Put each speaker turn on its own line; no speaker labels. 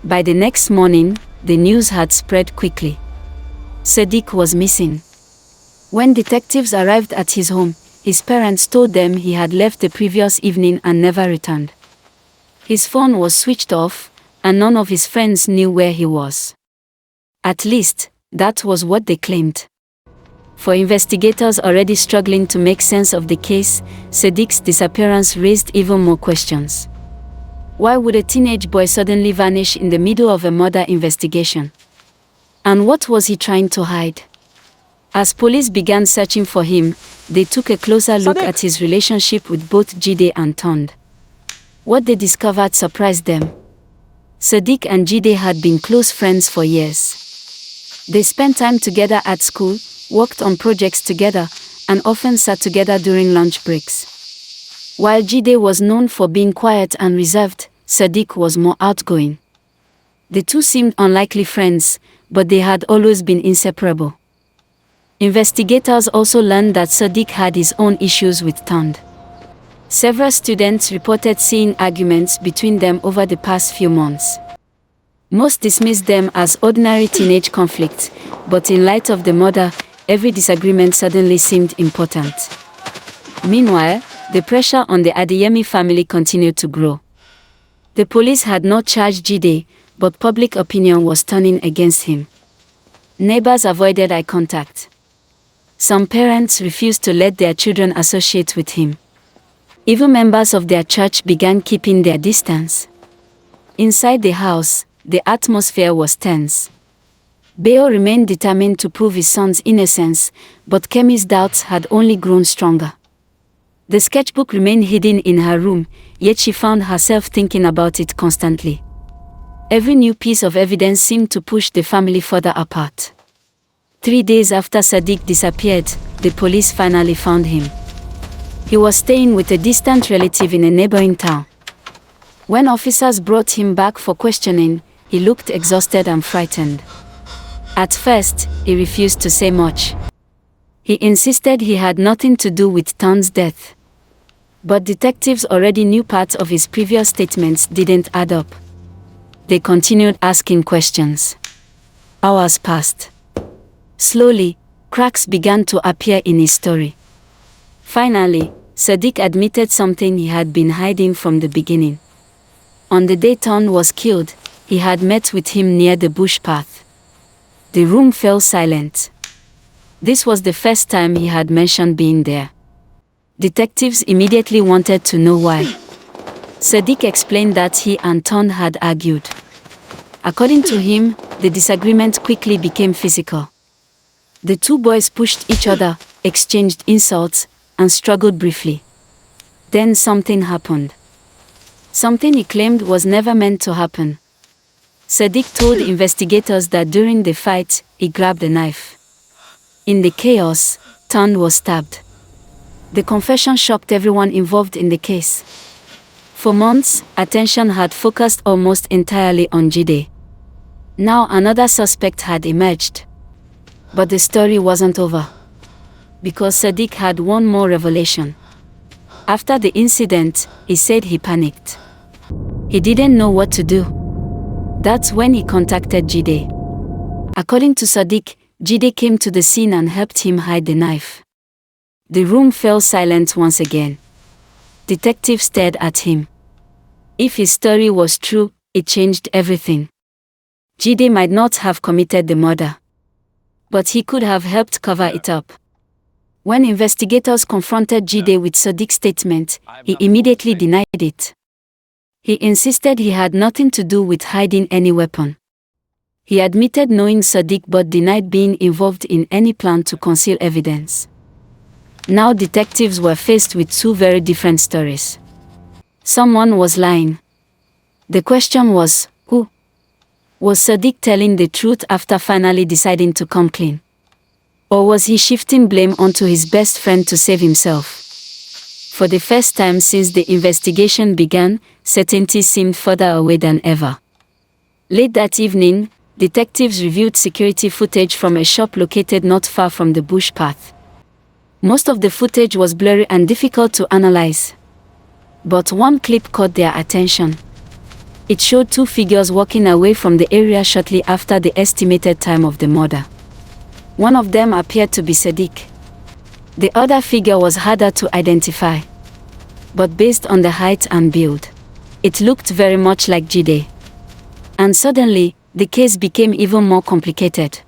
By the next morning, the news had spread quickly. Sadiq was missing. When detectives arrived at his home, his parents told them he had left the previous evening and never returned. His phone was switched off, and none of his friends knew where he was. At least, that was what they claimed. For investigators already struggling to make sense of the case, Sadiq's disappearance raised even more questions. Why would a teenage boy suddenly vanish in the middle of a murder investigation? And what was he trying to hide? As police began searching for him, they took a closer look at his relationship with both Jide and Tond. What they discovered surprised them. Sadiq and Jide had been close friends for years. They spent time together at school, worked on projects together, and often sat together during lunch breaks. While Jide was known for being quiet and reserved, Sadiq was more outgoing. The two seemed unlikely friends, but they had always been inseparable. Investigators also learned that Sadiq had his own issues with Tond. Several students reported seeing arguments between them over the past few months. Most dismissed them as ordinary teenage conflicts, but in light of the murder, every disagreement suddenly seemed important. Meanwhile, the pressure on the Adeyemi family continued to grow. The police had not charged Jide, but public opinion was turning against him. Neighbors avoided eye contact. Some parents refused to let their children associate with him. Even members of their church began keeping their distance. Inside the house, the atmosphere was tense. Bayo remained determined to prove his son's innocence, but Kemi's doubts had only grown stronger. The sketchbook remained hidden in her room, yet she found herself thinking about it constantly. Every new piece of evidence seemed to push the family further apart. 3 days after Sadiq disappeared, the police finally found him. He was staying with a distant relative in a neighboring town. When officers brought him back for questioning, he looked exhausted and frightened. At first, he refused to say much. He insisted he had nothing to do with Tond's death. But detectives already knew parts of his previous statements didn't add up. They continued asking questions. Hours passed. Slowly, cracks began to appear in his story. Finally, Sadiq admitted something he had been hiding from the beginning. On the day Tond was killed, he had met with him near the bush path. The room fell silent. This was the first time he had mentioned being there. Detectives immediately wanted to know why. Sadiq explained that he and Tond had argued. According to him, the disagreement quickly became physical. The two boys pushed each other, exchanged insults, and struggled briefly. Then something happened. Something he claimed was never meant to happen. Sadiq told investigators that during the fight, he grabbed a knife. In the chaos, Tond was stabbed. The confession shocked everyone involved in the case. For months, attention had focused almost entirely on Jide. Now another suspect had emerged. But the story wasn't over. Because Sadiq had one more revelation. After the incident, he said he panicked. He didn't know what to do. That's when he contacted Jide. According to Sadiq, Jide came to the scene and helped him hide the knife. The room fell silent once again. Detectives stared at him. If his story was true, it changed everything. Jide might not have committed the murder. But he could have helped cover it up. When investigators confronted Jide with Sadiq's statement, he immediately denied it. He insisted he had nothing to do with hiding any weapon. He admitted knowing Sadiq but denied being involved in any plan to conceal evidence. Now detectives were faced with two very different stories. Someone was lying. The question was, who? Was Sadiq telling the truth after finally deciding to come clean? Or was he shifting blame onto his best friend to save himself? For the first time since the investigation began, certainty seemed further away than ever. Late that evening, detectives reviewed security footage from a shop located not far from the bush path. Most of the footage was blurry and difficult to analyze. But one clip caught their attention. It showed two figures walking away from the area shortly after the estimated time of the murder. One of them appeared to be Sadiq. The other figure was harder to identify. But based on the height and build, it looked very much like Jide. And suddenly, the case became even more complicated.